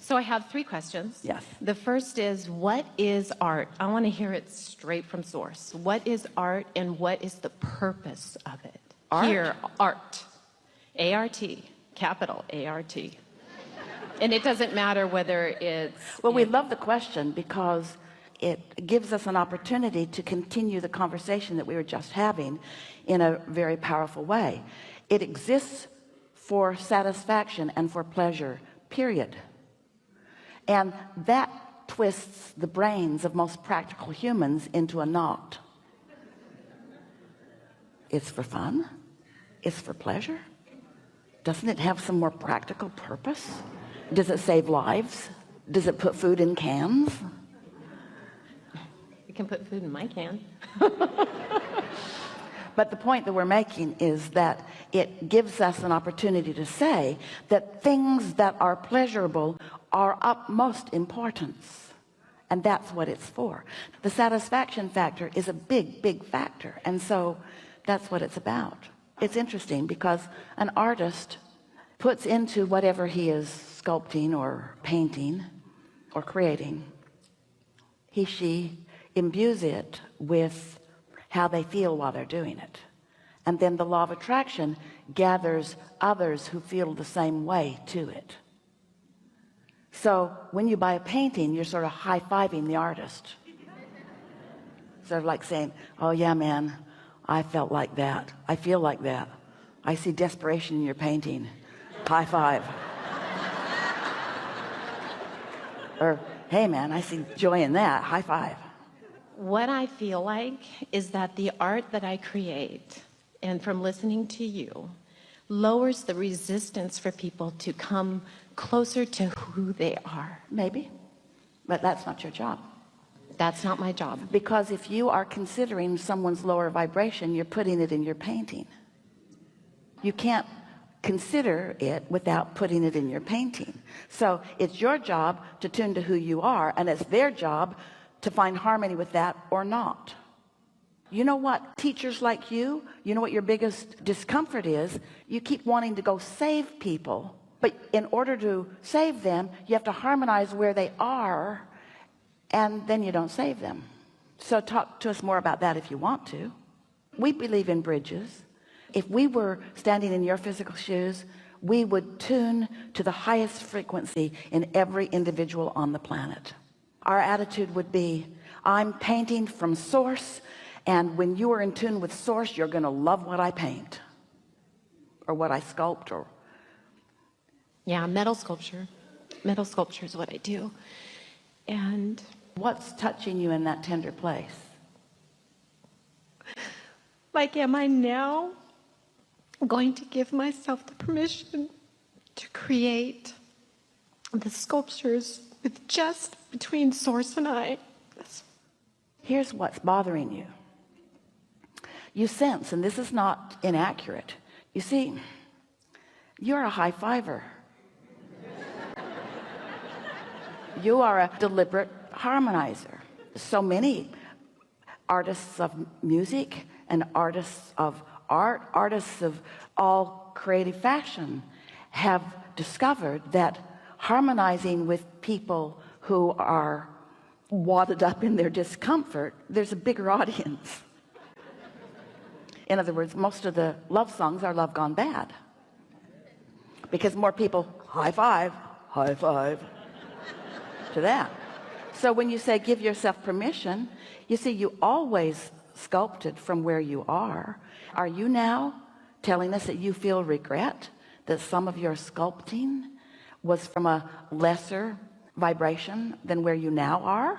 So I have 3 questions. Yes. The first is, what is art? I want to hear it straight from source. What is art and what is the purpose of it? Art? Here, art. A-R-T, capital A-R-T. And it doesn't matter whether it's... Well, we love the question because it gives us an opportunity to continue the conversation that we were just having in a very powerful way. It exists for satisfaction and for pleasure, period. And that twists the brains of most practical humans into a knot. It's for fun. It's for pleasure. Doesn't it have some more practical purpose? Does it save lives? Does it put food in cans? You can put food in my can. But the point that we're making is that it gives us an opportunity to say that things that are pleasurable are utmost importance. And that's what it's for. The satisfaction factor is a big, big factor. And so that's what it's about. It's interesting because an artist puts into whatever he is sculpting or painting or creating, she imbues it with how they feel while they're doing it. And then the law of attraction gathers others who feel the same way to it. So when you buy a painting, you're sort of high-fiving the artist. Sort of like saying, oh yeah, man, I felt like that. I feel like that. I see desperation in your painting. High five. Or, hey man, I see joy in that. High five. What I feel like is that the art that I create, and from listening to you, lowers the resistance for people to come closer to who they are. Maybe, but that's not your job. That's not my job. Because if you are considering someone's lower vibration, you're putting it in your painting. You can't consider it without putting it in your painting. So it's your job to tune to who you are, and it's their job to find harmony with that or not. You know what, teachers like you know what your biggest discomfort is? You keep wanting to go save people, but in order to save them, you have to harmonize where they are, and then you don't save them. So talk to us more about that if you want to. We believe in bridges. If we were standing in your physical shoes, we would tune to the highest frequency in every individual on the planet. Our attitude would be, I'm painting from source, and when you are in tune with source, you're going to love what I paint or what I sculpt. Or yeah, metal sculpture is what I do. And what's touching you in that tender place? Like, am I now going to give myself the permission to create the sculptures with just between source and I? Here's what's bothering you. You sense, and this is not inaccurate, you see, you're a high fiver. You are a deliberate harmonizer. So many artists of music and artists of art, artists of all creative fashion have discovered that harmonizing with people who are wadded up in their discomfort, there's a bigger audience. In other words, most of the love songs are love gone bad because more people high five to that. So when you say give yourself permission, you see, you always sculpted from where you are. Are you now telling us that you feel regret that some of your sculpting was from a lesser vibration than where you now are?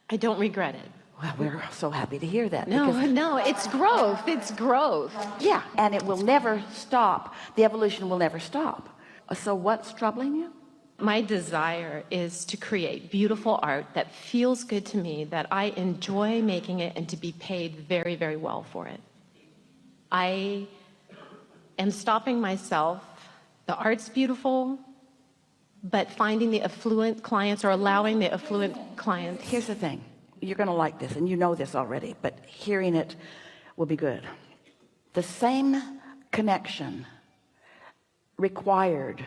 I don't regret it. Well, we're so happy to hear that. No, it's growth. It's growth. Yeah, and it will never stop. The evolution will never stop. So what's troubling you? My desire is to create beautiful art that feels good to me, that I enjoy making it, and to be paid very, very well for it. I am stopping myself. The art's beautiful, but finding the affluent clients or allowing the affluent clients. Here's the thing. You're going to like this, and you know this already, but hearing it will be good. The same connection required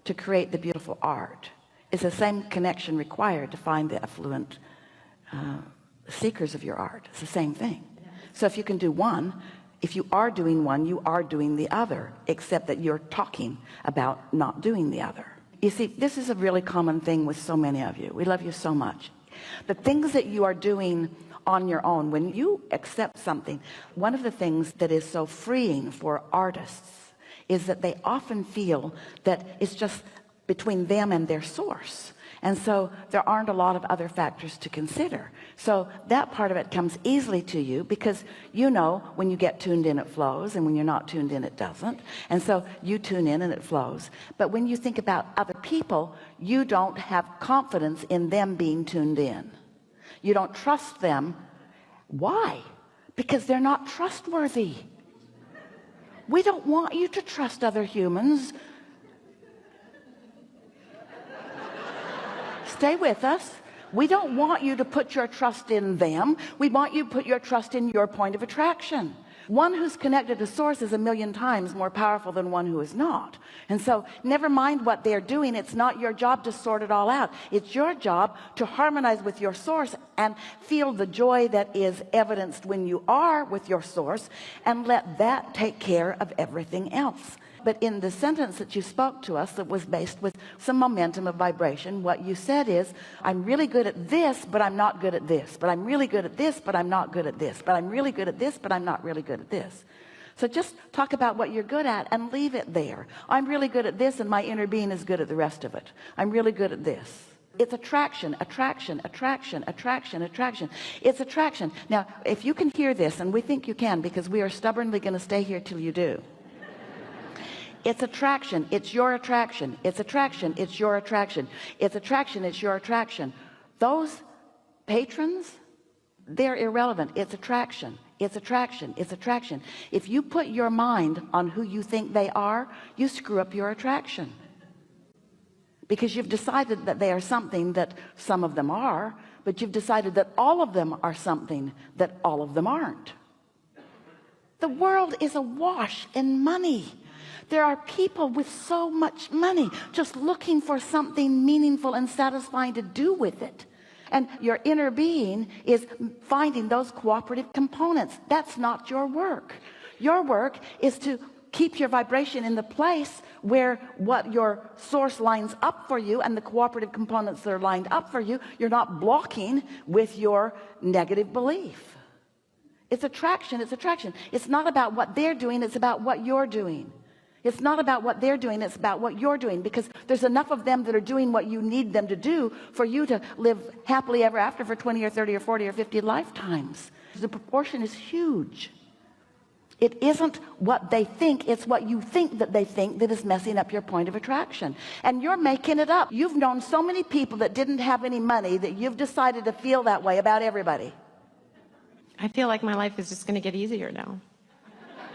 to create the beautiful art It's the same connection required to find the affluent seekers of your art. It's the same thing. So if you can do one, if you are doing one, you are doing the other, except that you're talking about not doing the other. You see, this is a really common thing with so many of you. We love you so much. The things that you are doing on your own, when you accept something, one of the things that is so freeing for artists is that they often feel that it's just between them and their source. And so there aren't a lot of other factors to consider. So that part of it comes easily to you, because you know when you get tuned in it flows, and when you're not tuned in it doesn't. And so you tune in and it flows. But when you think about other people, you don't have confidence in them being tuned in. You don't trust them. Why? Because they're not trustworthy. We don't want you to trust other humans. Stay with us. We don't want you to put your trust in them. We want you to put your trust in your point of attraction. One who's connected to source is 1,000,000 times more powerful than one who is not. And so never mind what they're doing. It's not your job to sort it all out. It's your job to harmonize with your source and feel the joy that is evidenced when you are with your source, and let that take care of everything else. But in the sentence that you spoke to us, that was based with some momentum of vibration, what you said is, I'm really good at this, but I'm not good at this. But I'm really good at this, but I'm not good at this. But I'm really good at this, but I'm not really good at this. So just talk about what you're good at and leave it there. I'm really good at this, and my inner being is good at the rest of it. I'm really good at this. It's attraction, attraction, attraction, attraction, attraction. It's attraction. Now, if you can hear this, and we think you can, because we are stubbornly going to stay here till you do. It's attraction. It's your attraction. It's attraction. It's your attraction. It's attraction. It's your attraction. Those patrons, they're irrelevant. It's attraction. It's attraction. It's attraction. If you put your mind on who you think they are, you screw up your attraction, because you've decided that they are something that some of them are, but you've decided that all of them are something that all of them aren't. The world is awash in money. There are people with so much money just looking for something meaningful and satisfying to do with it. And your inner being is finding those cooperative components. That's not your work. Your work is to keep your vibration in the place where what your source lines up for you, and the cooperative components that are lined up for you, you're not blocking with your negative belief. It's attraction. It's attraction. It's not about what they're doing. It's about what you're doing. It's not about what they're doing. It's about what you're doing, because there's enough of them that are doing what you need them to do for you to live happily ever after for 20 or 30 or 40 or 50 lifetimes. The proportion is huge. It isn't what they think. It's what you think that they think that is messing up your point of attraction. And you're making it up. You've known so many people that didn't have any money that you've decided to feel that way about everybody. I feel like my life is just going to get easier now.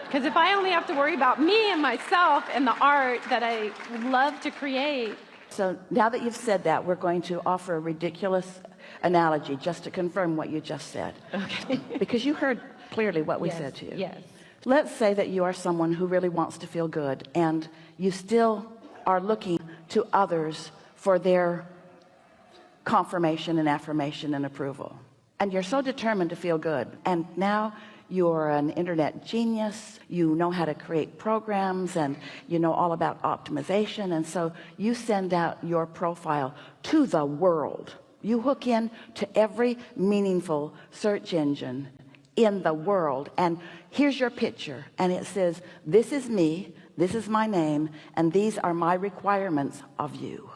Because if I only have to worry about me and myself and the art that I love to create. So now that you've said that, we're going to offer a ridiculous analogy just to confirm what you just said. Okay. Because you heard clearly what we said to you. Yes. Let's say that you are someone who really wants to feel good, and you still are looking to others for their confirmation and affirmation and approval. And you're so determined to feel good. And now you're an internet genius. You know how to create programs, and you know all about optimization. And so you send out your profile to the world. You hook in to every meaningful search engine in the world. And here's your picture. And it says, this is me, this is my name, and these are my requirements of you.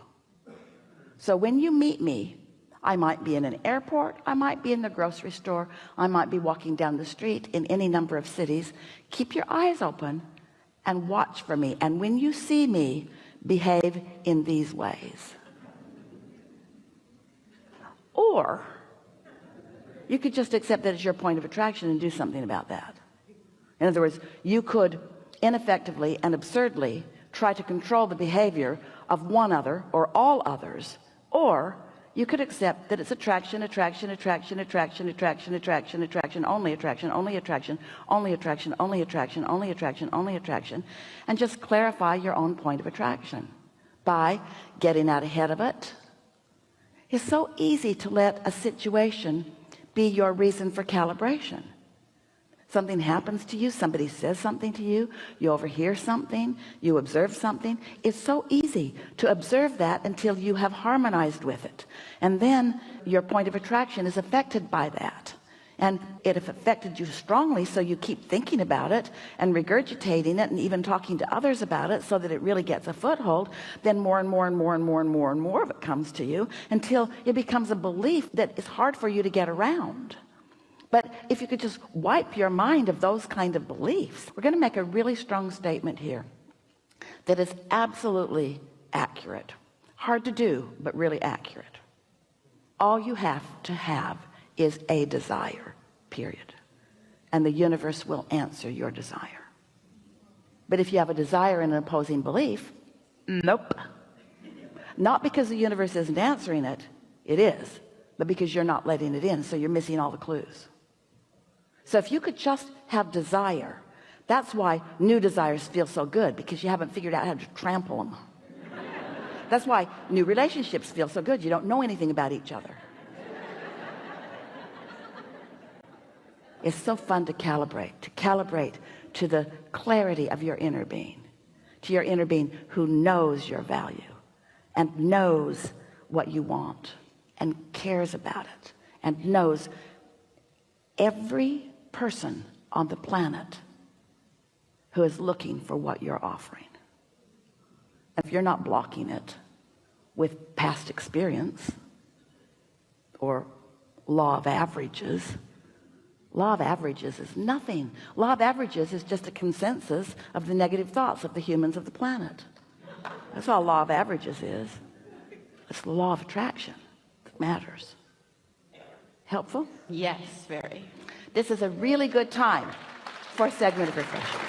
So when you meet me, I might be in an airport, I might be in the grocery store, I might be walking down the street in any number of cities. Keep your eyes open and watch for me. And when you see me, behave in these ways. Or you could just accept that as your point of attraction and do something about that. In other words, you could ineffectively and absurdly try to control the behavior of one other or all others, or you could accept that it's attraction, attraction, attraction, attraction, attraction, attraction, attraction, only attraction, only attraction, only attraction, only attraction, only attraction, only attraction, and just clarify your own point of attraction by getting out ahead of it, It's so easy to let a situation be your reason for calibration. Something happens to you, somebody says something to you, you overhear something, you observe something. It's so easy to observe that until you have harmonized with it, and then your point of attraction is affected by that, and it affected you strongly, so you keep thinking about it and regurgitating it and even talking to others about it so that it really gets a foothold. Then more and more and more and more and more and more of it comes to you until it becomes a belief that is hard for you to get around. But if you could just wipe your mind of those kind of beliefs, we're going to make a really strong statement here that is absolutely accurate. Hard to do, but really accurate. All you have to have is a desire, period. And the universe will answer your desire. But if you have a desire and an opposing belief, nope. Not because the universe isn't answering it, it is, but because you're not letting it in, so you're missing all the clues. So if you could just have desire, that's why new desires feel so good, because you haven't figured out how to trample them. That's why new relationships feel so good. You don't know anything about each other. It's so fun to calibrate to the clarity of your inner being, to your inner being who knows your value and knows what you want and cares about it and knows every person on the planet who is looking for what you're offering. If you're not blocking it with past experience or law of averages is nothing. Law of averages is just a consensus of the negative thoughts of the humans of the planet. That's all law of averages is. It's the law of attraction that matters. Helpful? Yes, very. This is a really good time for a segment of reflection.